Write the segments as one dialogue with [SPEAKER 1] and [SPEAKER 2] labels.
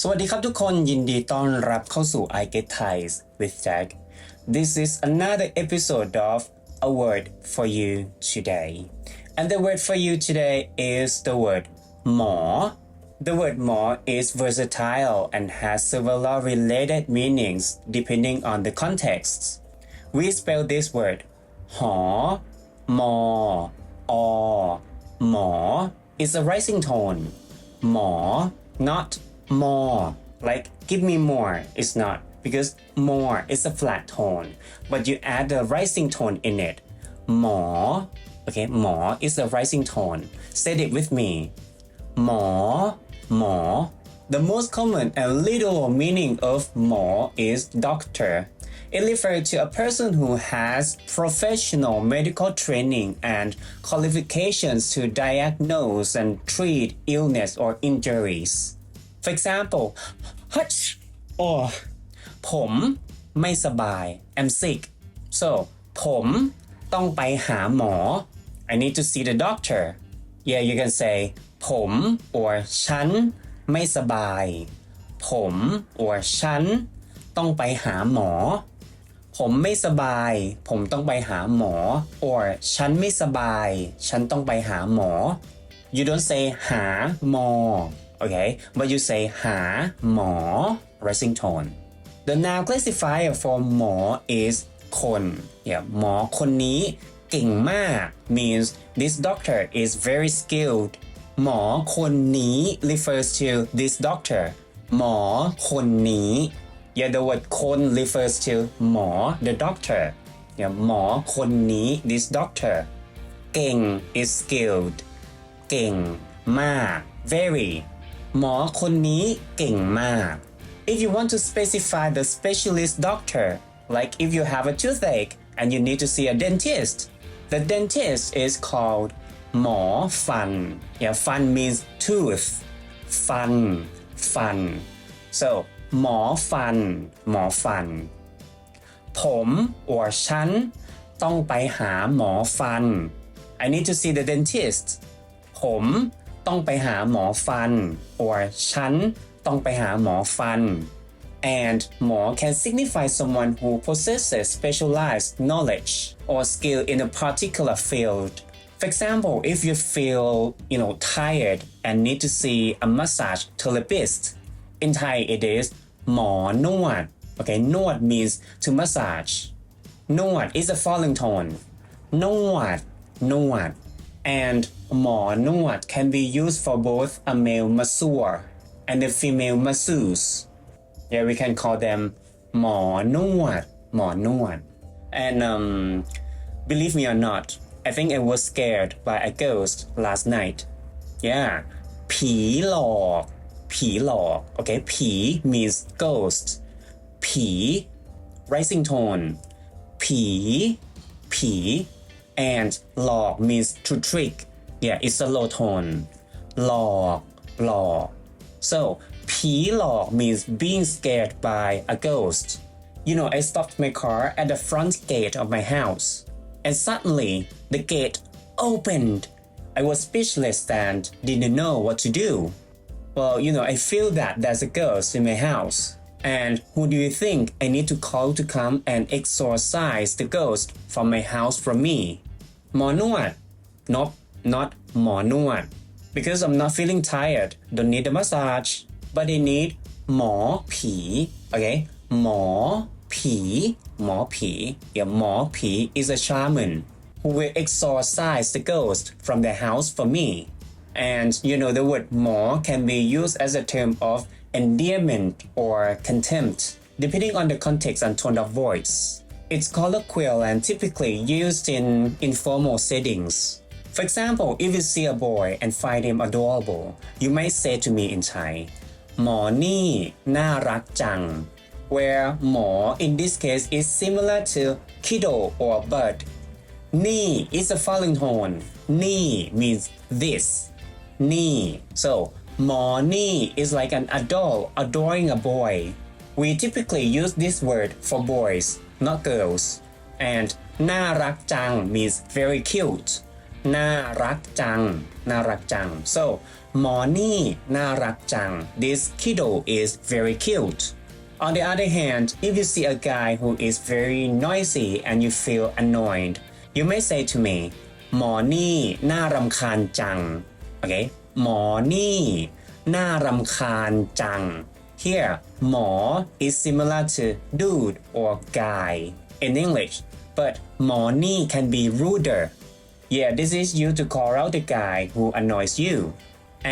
[SPEAKER 1] สวัสดีครับทุกคนยินดีต้อนรับเข้าสู่ I Get Thai with Jack. This is another episode of A Word for You Today. And the word for you today is the word หมอ The word หมอ is versatile and has several related meanings depending on the context. We spell this word หอ มอ อ หมอ is a rising tone. หมอ not more, like give me more is not because more is a flat tone, but you add a rising tone in it. หมอ okay, หมอ is a rising tone. Say it with me. หมอ หมอ The most common and literal meaning of หมอ is doctor. It refers to a person who has professional medical training and qualifications to diagnose and treat illness or injuries.For example, Hutch or ผมไม่สบาย I'm sick. So ผมต้องไปหาหมอ I need to see the doctor. Yeah, you can say ผม or ฉันไม่สบาย ผม or ฉันต้องไปหาหมอ ผมไม่สบาย ผมต้องไปหาหมอ or ฉันไม่สบาย ฉันต้องไปหาหมอ You don't say หาหมอOkay, but you say หาหมอ rising tone. The noun classifier for หมอ is คน Yeah, หมอคนนี้เก่งมาก means this doctor is very skilled. หมอคนนี้ refers to this doctor. หมอคนนี้ Yeah, the word คน refers to หมอ the doctor. Yeah, หมอคนนี้ this doctor. เก่ง is skilled. เก่งมาก veryหมอคนนี้เก่งมาก If you want to specify the specialist doctor, like if you have a toothache and you need to see a dentist, the dentist is called หมอฟัน Yeah, ฟัน means tooth. ฟัน ฟัน So หมอฟัน หมอฟัน ผม or ฉันต้องไปหาหมอฟัน I need to see the dentist. ผมต้องไปหาหมอฟัน or ฉันต้องไปหาหมอฟัน and หมอ can signify someone who possesses specialized knowledge or skill in a particular field. For example, if you feel, tired and need to see a massage therapist, in Thai it is หมอนวด Okay, นวด means to massage. นวด is a falling tone. นวด นวด and หมอนวด can be used for both a male masseur and a female masseuse. Yeah, we can call them หมอนวด หมอนวด and believe me or not, I think I was scared by a ghost last night. Yeah, ผีหลอก ผีหลอก Okay, ผี means ghost. ผี rising tone. ผี ผี and หลอก means to trick.Yeah, it's a low tone. หลอก หลอก So, ผีหลอก means being scared by a ghost. I stopped my car at the front gate of my house. And suddenly, the gate opened. I was speechless and didn't know what to do. Well, I feel that there's a ghost in my house. And who do you think I need to call to come and exorcise the ghost from my house from me? หมอนวด Nope. Not หมอนวด because I'm not feeling tired, don't need a massage, but I need หมอผี okay หมอผี หมอผี Yeah, หมอผี is a shaman who will exorcise the ghost from their house for me. And the word หมอ can be used as a term of endearment or contempt depending on the context and tone of voice. It's colloquial and typically used in informal settings.For example, if you see a boy and find him adorable, you might say to me in Thai, หมอนี่น่ารักจัง where หมอ in this case is similar to kiddo or bud. นี่ is a falling tone. นี่ means this. นี่ so หมอนี่ is like an adult adoring a boy. We typically use this word for boys, not girls. And น่ารักจัง means very cute.น่ารักจัง น่ารักจัง so หมอนี่น่ารักจัง This kiddo is very cute. On the other hand, if you see a guy who is very noisy and you feel annoyed, you may say to me, หมอนี่น่ารำคาญจัง Okay? หมอนี่น่ารำคาญจัง Here, หมอ is similar to dude or guy in English, but หมอนี่ can be ruder. Yeah, this is you to call out the guy who annoys you.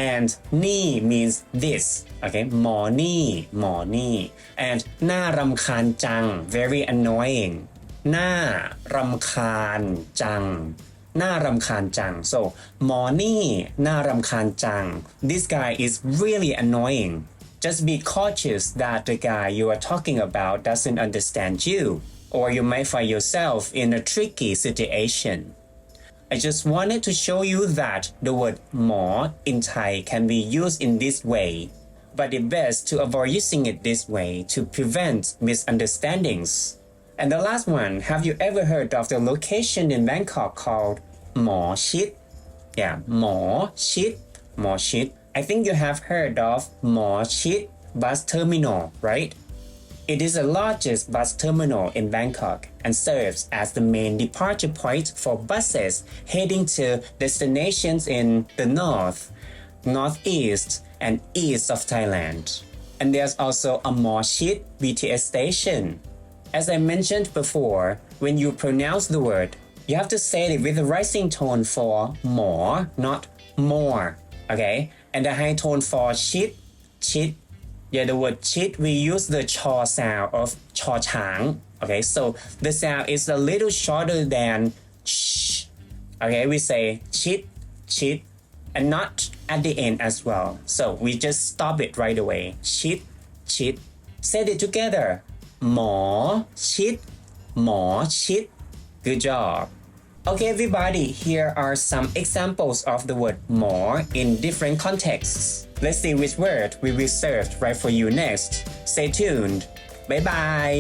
[SPEAKER 1] And นี่ means this. Okay, หมอนี่ and น่ารำคาญจัง very annoying. น่ารำคาญจัง น่ารำคาญจัง so หมอนี่น่ารำคาญจัง this guy is really annoying. Just be cautious that the guy you are talking about doesn't understand you, or you might find yourself in a tricky situation. I just wanted to show you that the word หมอ in Thai can be used in this way, but it's best to avoid using it this way to prevent misunderstandings. And the last one, have you ever heard of the location in Bangkok called หมอชิด Yeah, หมอชิด. I think you have heard of หมอชิด bus terminal, right? It is the largest bus terminal in Bangkok and serves as the main departure point for buses heading to destinations in the north, northeast, and east of Thailand. And there's also a Mor Shit BTS station. As I mentioned before, when you pronounce the word, you have to say it with a rising tone for more, not more, okay? And the high tone for shit. Yeah, the word chit, we use the chaw sound of chaw chang. Okay, so the sound is a little shorter than sh. Okay, we say chit, and not at the end as well. So we just stop it right away. Chit. Say it together. หมอชิด. Good job. Okay, everybody, here are some examples of the word more in different contexts. Let's see which word we will serve right for you next. Stay tuned. Bye bye.